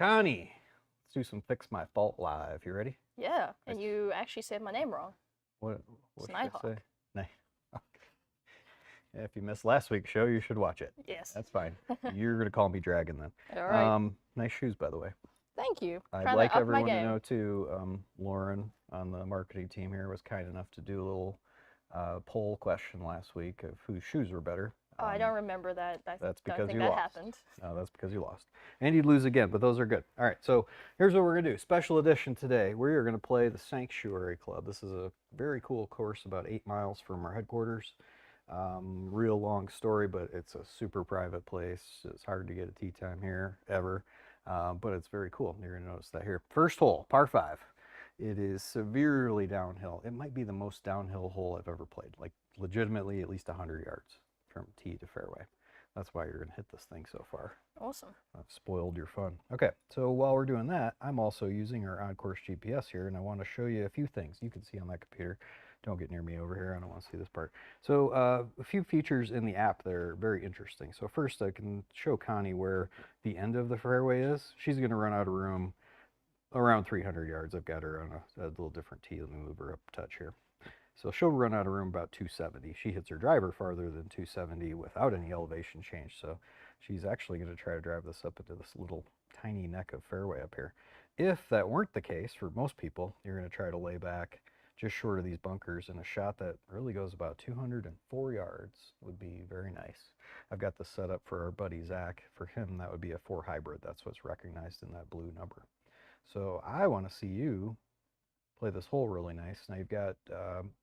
Connie, let's do some Fix My Fault live. You ready? Yeah, and you actually said my name wrong. What, It's what should I say? Nighthawk. Night. Yeah, if you missed last week's show, you should watch it. Yes. That's fine. You're going to call me Dragon then. All right. Nice shoes, by the way. Thank you. I'd Trying like to up my everyone to game. know, too, Lauren on the marketing team here was kind enough to do a little poll question last week of whose shoes were better. Oh, I don't remember that. I That's don't because think you that lost. happened. No, that's because you lost. And you'd lose again, but those are good. All right, so here's what we're going to do. Special edition today. We are going to play the Sanctuary Club. This is a very cool course about 8 miles from our headquarters. Real long story, but it's a super private place. It's hard to get a tee time here, ever. But it's very cool. You're going to notice that here. First hole, par 5. It is severely downhill. It might be the most downhill hole I've ever played. Like, legitimately at least 100 yards from tee to fairway. That's why you're going to hit this thing so far. Awesome. I've spoiled your fun. Okay, so while we're doing that, I'm also using our on-course GPS here, and I want to show you a few things you can see on that computer. Don't get near me over here. I don't want to see this part. So a few features in the app that are very interesting. So first, I can show Connie where the end of the fairway is. She's going to run out of room around 300 yards. I've got her on a little different tee. Let me move her up a touch here. So she'll run out of room about 270. She hits her driver farther than 270 without any elevation change. So she's actually going to try to drive this up into this little tiny neck of fairway up here. If that weren't the case for most people, you're going to try to lay back just short of these bunkers, and a shot that really goes about 204 yards would be very nice. I've got this set up for our buddy Zach. For him, that would be a 4 hybrid. That's what's recognized in that blue number. So I want to see you play this hole really nice. Now you've got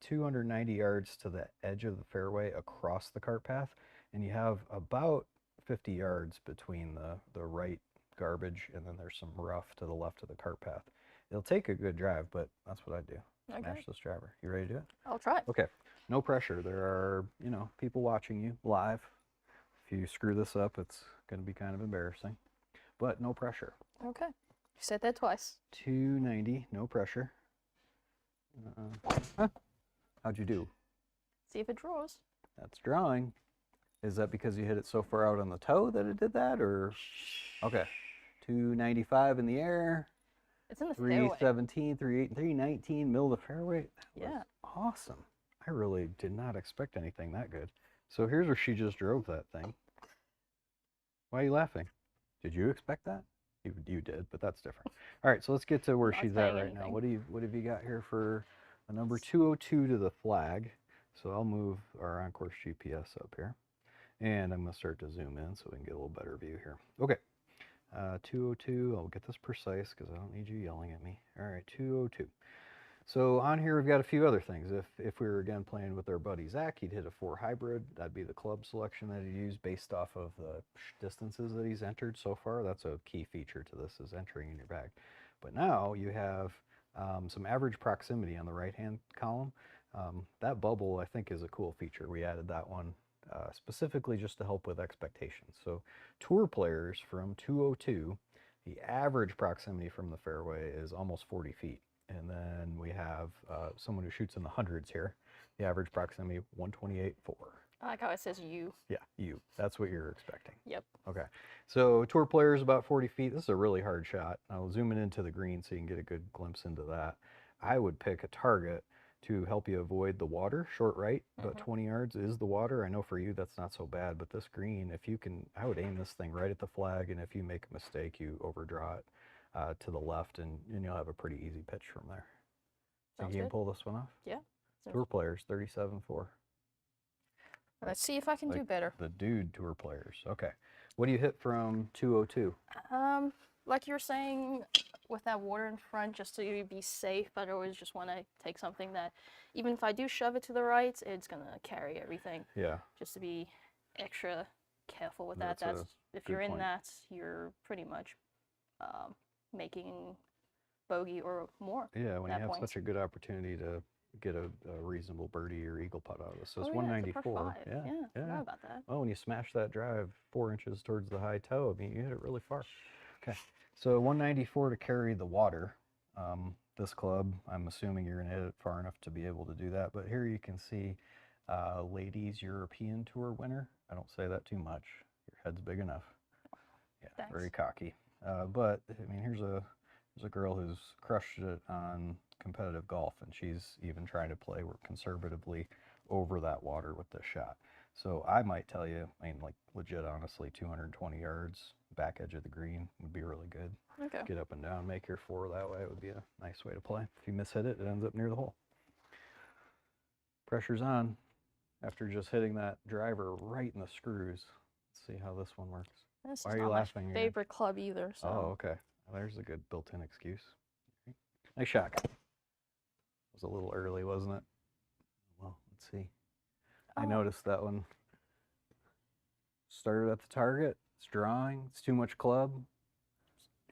290 yards to the edge of the fairway across the cart path, and you have about 50 yards between the right garbage and then there's some rough to the left of the cart path. It'll take a good drive, but that's what I do. Okay. Smash this driver. You ready to do it? I'll try. Okay. No pressure. There are, people watching you live. If you screw this up, it's going to be kind of embarrassing, but no pressure. Okay. You said that twice. 290, no pressure. How'd you do? See if it draws. That's drawing. Is that because you hit it so far out on the toe that it did that, or? Okay. 295 in the air. It's in the fairway. 317, 319, middle of the fairway. That Yeah. was awesome. I really did not expect anything that good. So here's where she just drove that thing. Why are you laughing? Did you expect that? You did, but that's different. All right, so let's get to where she's at right now. What have you got here for a number 202 to the flag? So I'll move our on-course GPS up here, and I'm going to start to zoom in so we can get a little better view here. Okay, 202. I'll get this precise because I don't need you yelling at me. All right, 202. So on here we've got a few other things. If we were again playing with our buddy Zach, he'd hit a 4 hybrid. That'd be the club selection that he'd use based off of the distances that he's entered so far. That's a key feature to this, is entering in your bag. But now you have some average proximity on the right-hand column. That bubble, I think, is a cool feature. We added that one specifically just to help with expectations. So tour players from 202, the average proximity from the fairway is almost 40 feet. And then we have someone who shoots in the hundreds here. The average proximity, 128.4. I like how it says you. Yeah, you. That's what you're expecting. Yep. Okay. So tour players about 40 feet. This is a really hard shot. I'll zoom it into the green so you can get a good glimpse into that. I would pick a target to help you avoid the water. Short right, about 20 yards is the water. I know for you that's not so bad, but this green, if you can, I would aim this thing right at the flag, and if you make a mistake, you overdraw it to the left, and you'll have a pretty easy pitch from there. Think you can pull this one off? Yeah. Tour players, 37.4. Let's see if I can do better. The dude tour players. Okay. What do you hit from 202? Like you were saying, with that water in front, just to be safe, I always just want to take something that, even if I do shove it to the right, it's going to carry everything. Yeah. Just to be extra careful with that. That's if you're in that, you're pretty much making bogey or more. Yeah, when you have such a good opportunity to get a reasonable birdie or eagle putt out of this. So it's 194. Yeah, I forgot about that. Well, when you smash that drive 4 inches towards the high toe, I mean, you hit it really far. Okay, so 194 to carry the water. This club, I'm assuming you're going to hit it far enough to be able to do that. But here you can see Ladies European Tour winner. I don't say that too much. Your head's big enough. Yeah, Thanks. very cocky. But I mean, here's a girl who's crushed it on competitive golf, and she's even trying to play conservatively over that water with this shot. So I might tell you, I mean, like legit, honestly, 220 yards, back edge of the green would be really good. Okay. Get up and down, make your four that way would be a nice way to play. If you miss hit it, it ends up near the hole. Pressure's on after just hitting that driver right in the screws. Let's see how this one works. This Why is are you not laughing my again? favorite club either. So. Oh, okay. Well, there's a good built-in excuse. Nice shot. It was a little early, wasn't it? Well, let's see. I Oh. noticed that one started at the target. It's drawing. It's too much club.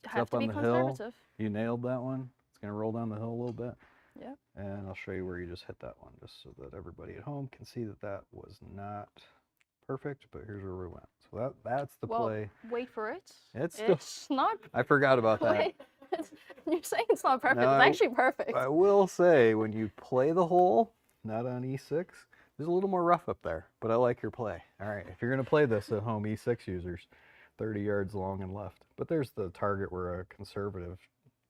It's Have up to on be the hill. conservative. You nailed that one. It's going to roll down the hill a little bit. Yeah. And I'll show you where you just hit that one, just so that everybody at home can see that that was not perfect, but here's where we went. So that's the play. Wait for it. It's still, not. I forgot about that. Wait, you're saying it's not perfect. No, It's actually perfect. I will say, when you play the hole, not on E6, there's a little more rough up there, but I like your play. All right, if you're going to play this at home, E6 users, 30 yards long and left. But there's the target where a conservative,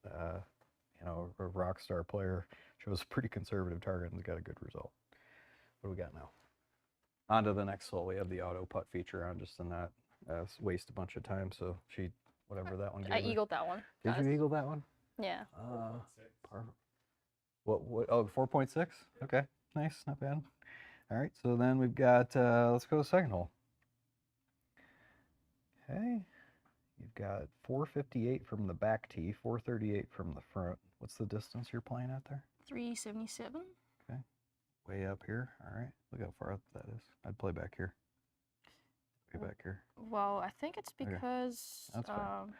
you know, a rock star player shows a pretty conservative target and got a good result. What do we got now? On to the next hole. We have the auto putt feature on just to not waste a bunch of time. So whatever that one gave I her. eagled that one. Did you eagle that one? Yeah. What, oh, 4.6? Okay, nice, not bad. All right, so then we've got, let's go to the second hole. Okay, you've got 458 from the back tee, 438 from the front. What's the distance you're playing at there? 377. Okay, way up here. All right, look how far up that is. I'd play back here. Way back here. Well, I think it's because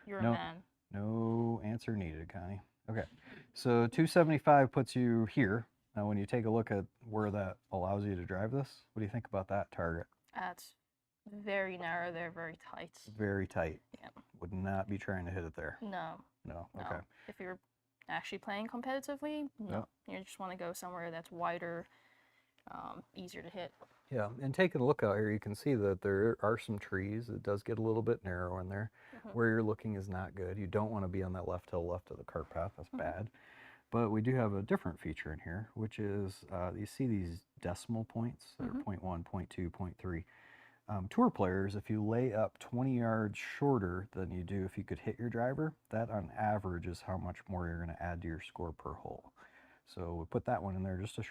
you're a man. No answer needed, Connie. Okay, so 275 puts you here. Now, when you take a look at where that allows you to drive this, what do you think about that target? That's very narrow there, very tight. Very tight. Yeah. Would not be trying to hit it there. No. No. No. Okay. If you're actually playing competitively, no. Yep. You just want to go somewhere that's wider, easier to hit. Yeah, and taking a look out here, you can see that there are some trees. It does get a little bit narrow in there. Where you're looking is not good. You don't want to be on that left hill left of the cart path. That's bad. But we do have a different feature in here, which is you see these decimal points that are 0.1, 0.2, 0.3. Tour players, if you lay up 20 yards shorter than you do if you could hit your driver, that on average is how much more you're going to add to your score per hole. So we put that one in there just to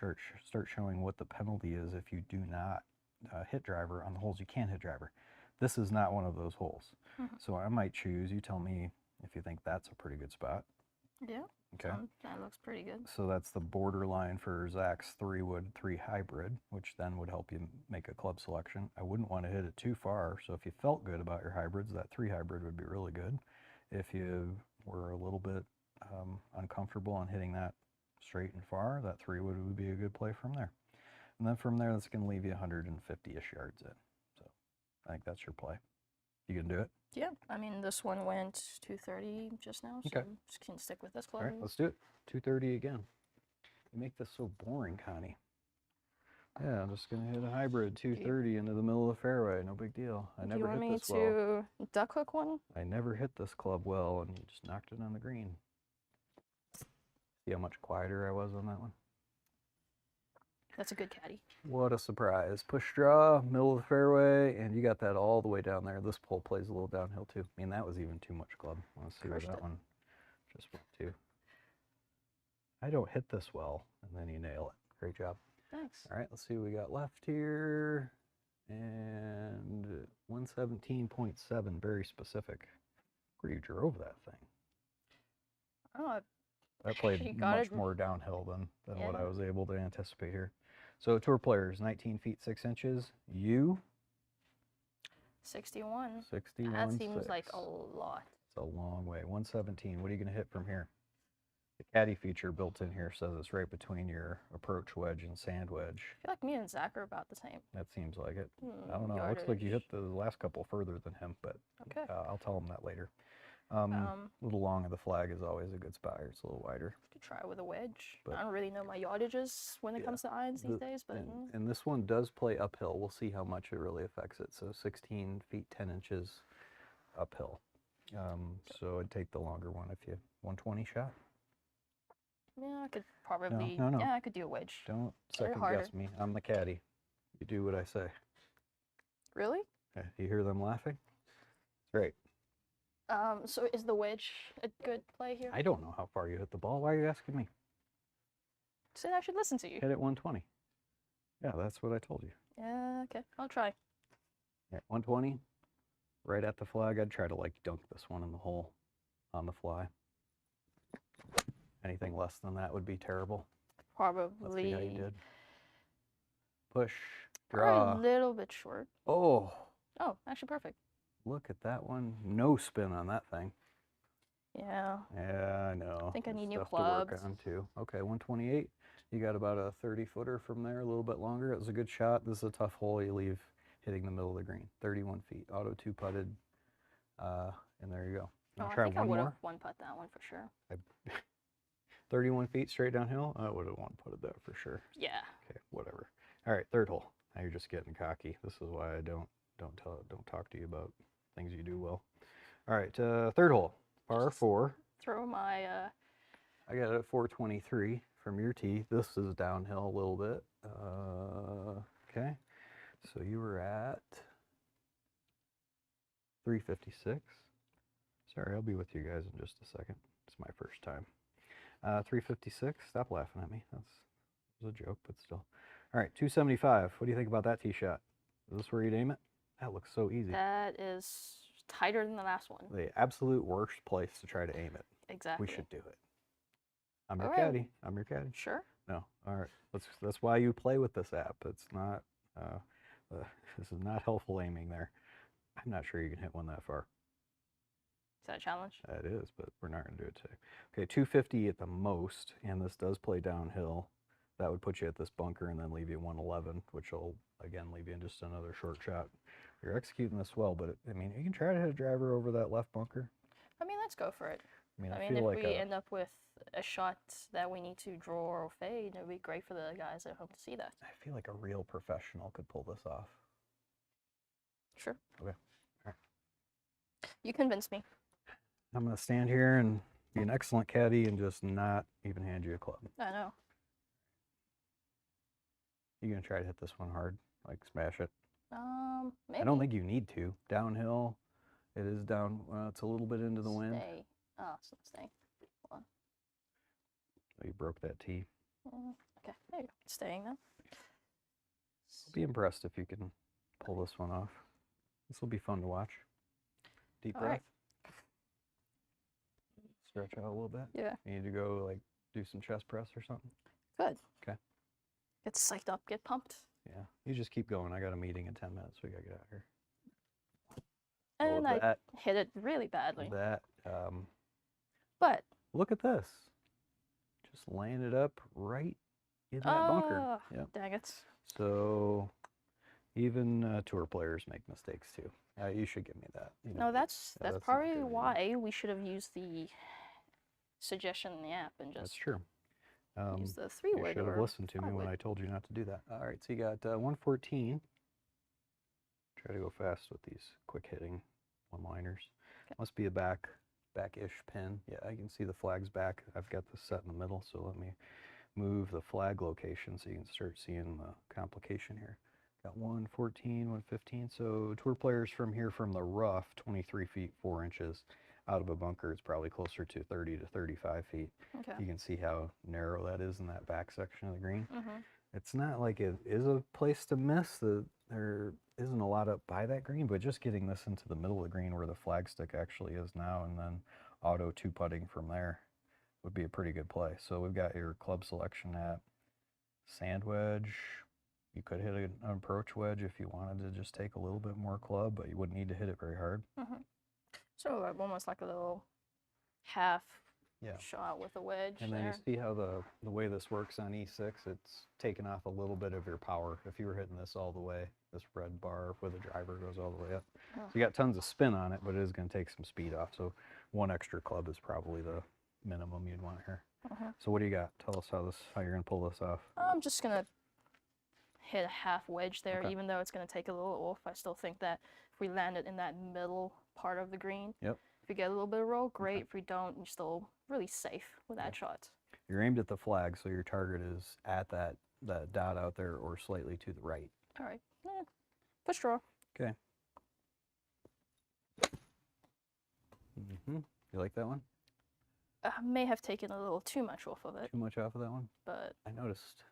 start showing what the penalty is if you do not hit driver on the holes you can hit driver. This is not one of those holes. So I might choose, you tell me if you think that's a pretty good spot. Yeah. Okay. That looks pretty good. So that's the borderline for Zach's 3-wood 3 hybrid, which then would help you make a club selection. I wouldn't want to hit it too far, so if you felt good about your hybrids, that 3 hybrid would be really good. If you were a little bit uncomfortable on hitting that straight and far, that 3-wood would be a good play from there. And then from there, that's going to leave you 150-ish yards in. So I think that's your play. You can do it? Yeah, I mean, this one went 230 just now, so just can stick with this club. All right, let's do it. 230 again. You make this so boring, Connie. Yeah, I'm just going to hit a hybrid 230 into the middle of the fairway. No big deal. I never hit this well. Do you want me to duck hook one? I never hit this club well, and you just knocked it on the green. See how much quieter I was on that one? That's a good caddy. What a surprise. Push draw, middle of the fairway, and you got that all the way down there. This pole plays a little downhill too. I mean, that was even too much club. Let's see where that one just went to. I don't hit this well, and then you nail it. Great job. Thanks. All right, let's see what we got left here. And 117.7, very specific. Where you drove that thing. Oh, that played much more downhill than what I was able to anticipate here. So tour players, 19 feet 6 inches. You? 61. 61. That seems like a lot. It's a long way. 117. What are you going to hit from here? The caddy feature built in here says it's right between your approach wedge and sand wedge. I feel like me and Zach are about the same. That seems like it. I don't know. It looks like you hit the last couple further than him, but I'll tell him that later. A little long of the flag is always a good spot here. It's a little wider. Could try with a wedge. But I don't really know my yardages when it comes to irons these days. But and this one does play uphill. We'll see how much it really affects it. So 16 feet 10 inches uphill. So I'd take the longer one if you 120 shot. Yeah, I could probably. no. Yeah, I could do a wedge. Don't They're second harder. guess me. I'm the caddy. You do what I say. Really? You hear them laughing? Great. So is the wedge a good play here? I don't know how far you hit the ball. Why are you asking me? Said I should listen to you. Hit it 120. Yeah, that's what I told you. Yeah, okay, I'll try. Yeah, 120. Right at the flag. I'd try to like dunk this one in the hole on the fly. Anything less than that would be terrible. Let's Probably. see how you did. Push. Probably Draw. a little bit short. Oh, Oh, actually perfect. look at that one. No spin on that thing. Yeah. Yeah, I know. I think I There's need new stuff to work clubs. on too. Okay, 128. You got about a 30-footer from there, a little bit longer. It was a good shot. This is a tough hole you leave hitting the middle of the green. 31 feet. Auto 2-putted. And there you go. You Oh, want I to try think I one would more? have one putt that one for sure. 31 feet straight downhill? I would have one putted that for sure. Yeah. Okay, whatever. All right, third hole. Now you're just getting cocky. This is why I don't talk to you about things you do well. All right, third hole, par 4. Throw my I got it at 423 from your tee. This is downhill a little bit. Okay, so you were at 356. Sorry, I'll be with you guys in just a second. It's my first time. 356. Stop laughing at me. That was a joke, but still. All right, 275. What do you think about that tee shot? Is this where you'd aim it? That looks so easy. that is tighter than the last one. The absolute worst place to try to aim it. Exactly. We should do it. I'm your All right. caddy. I'm your caddy. Sure. No. All right. That's why you play with this app. It's not. This is not helpful aiming there. I'm not sure you can hit one that far. Is that a challenge? That is, but we're not going to do it today. Okay, 250 at the most, and this does play downhill. That would put you at this bunker and then leave you 111, which will, again, leave you in just another short shot. You're executing this well, but, I mean, you can try to hit a driver over that left bunker. I mean, let's go for it. I mean, I I mean, feel if like we end up with a shot that we need to draw or fade, it would be great for the guys at home to see that. I feel like a real professional could pull this off. Sure. Okay. All right. You convinced me. I'm going to stand here and be an excellent caddy and just not even hand you a club. I know. You going to try to hit this one hard, like smash it? Maybe. I don't think you need to. Downhill, it is down. It's a little bit into the wind. Stay. Oh, it's not staying. Hold on. Oh, you broke that tee. Okay, there you go. It's staying now. I'll be impressed if you can pull this one off. This will be fun to watch. Deep All breath. right. Stretch out a little bit. Yeah. You need to go like do some chest press or something. Good. Okay. Get psyched up. Get pumped. Yeah. You just keep going. I got a meeting in 10 minutes. We gotta get out here. And Well, I hit it really badly. But Look at this. Just laying it up right in that bunker. Yeah. dang it. So even tour players make mistakes too. You should give me that. You know, No, that's that's not probably good enough. why we should have used the suggestion in the app and That's just true. use the You three-wood. should have or listened to me when five-wood. I told you not to do that. All right, so you got 114. Try to go fast with these quick hitting one-liners. Okay. Must be a back-ish pin. Yeah, I can see the flag's back. I've got this set in the middle, so let me move the flag location so you can start seeing the complication here. Got 114, 115. So tour players from here from the rough, 23 feet 4 inches. Out of a bunker, it's probably closer to 30 to 35 feet. Okay. You can see how narrow that is in that back section of the green. Mm-hmm. It's not like it is a place to miss. There isn't a lot up by that green, but just getting this into the middle of the green where the flagstick actually is now and then auto 2-putting from there would be a pretty good play. So we've got your club selection at sand wedge. You could hit an approach wedge if you wanted to just take a little bit more club, but you wouldn't need to hit it very hard. Mm-hmm. So almost like a little half Yeah. shot with a wedge And then there. you see how the way this works on E6, it's taking off a little bit of your power. If you were hitting this all the way, this red bar where the driver goes all the way up. Oh. So you got tons of spin on it, but it is going to take some speed off. So one extra club is probably the minimum you'd want here. Mhm. So what do you got? Tell us how you're going to pull this off. I'm just gonna hit a half wedge there, Okay. even though it's gonna take a little off. I still think that if we land it in that middle part of the green, Yep. you get a little bit of roll, great. If you don't, you're still really safe with that shot. You're aimed at the flag, so your target is at that dot out there or slightly to the right. All right. Push draw. Okay. You like that one? I may have taken a little too much off of it, Too much off of that one? but I noticed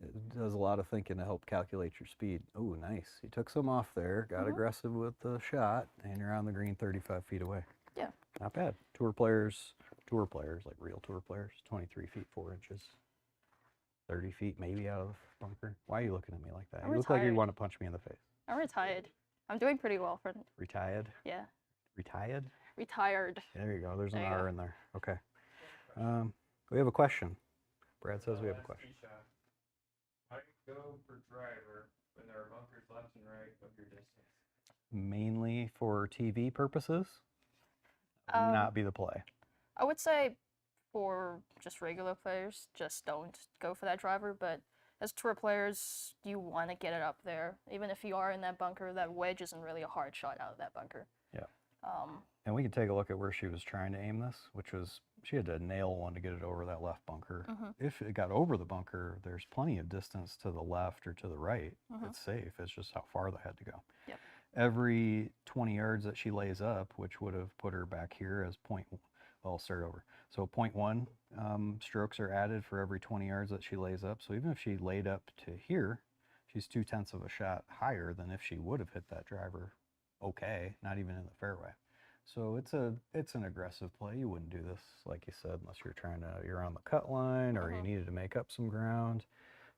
it does a lot of thinking to help calculate your speed. Oh, nice. You took some off there, got aggressive with the shot, and you're on the green 35 feet away. yeah. Not bad. Tour players, like real tour players, 23 feet 4 inches. 30 feet maybe out of the bunker. Why are you looking at me like that? I'm You look like you retired. want to punch me in the face. I'm retired. I'm doing pretty well for Retired? yeah. Retired? Retired. There you go. There's an There you R go. in there. Okay. We have a question. Brad says we have a question. How do you go for driver when there are bunkers left and right of your distance? Mainly for TV purposes, Um, not be the play. I would say for just regular players, just don't go for that driver. But as tour players, you want to get it up there. Even if you are in that bunker, that wedge isn't really a hard shot out of that bunker. Yeah. Um, And we can take a look at where she was trying to aim this, which was she had to nail one to get it over that left bunker. If it got over the bunker, there's plenty of distance to the left or to the right. It's safe. It's just how far they had to go. Yep. Every 20 yards that she lays up, which would have put her back here as point, well, I'll start over. So 0.1 strokes are added for every 20 yards that she lays up. So even if she laid up to here, she's 2/10 of a shot higher than if she would have hit that driver okay, not even in the fairway. So it's an aggressive play. You wouldn't do this, like you said, unless you're on the cut line or you needed to make up some ground.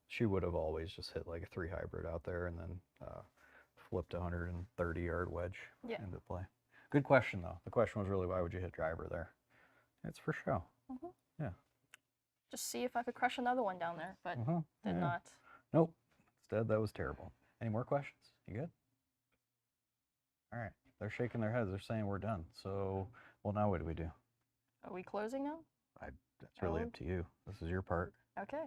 She would have always just hit like a 3 hybrid out there and then flipped a 130-yard wedge Yeah. into play. Good question though. The question was really why would you hit driver there? It's for show. Yeah. just see if I could crush another one down there, but did Yeah. not. Nope. Instead, that was terrible. Any more questions? You good? All right. They're shaking their heads. They're saying we're done. So, well, now what do we do? Are we closing now? That's really up to you. This is your part. Okay.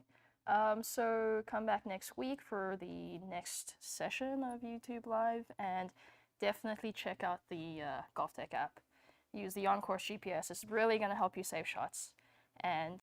So come back next week for the next session of YouTube Live, and definitely check out the GolfTech app. Use the on-course GPS. It's really going to help you save shots. And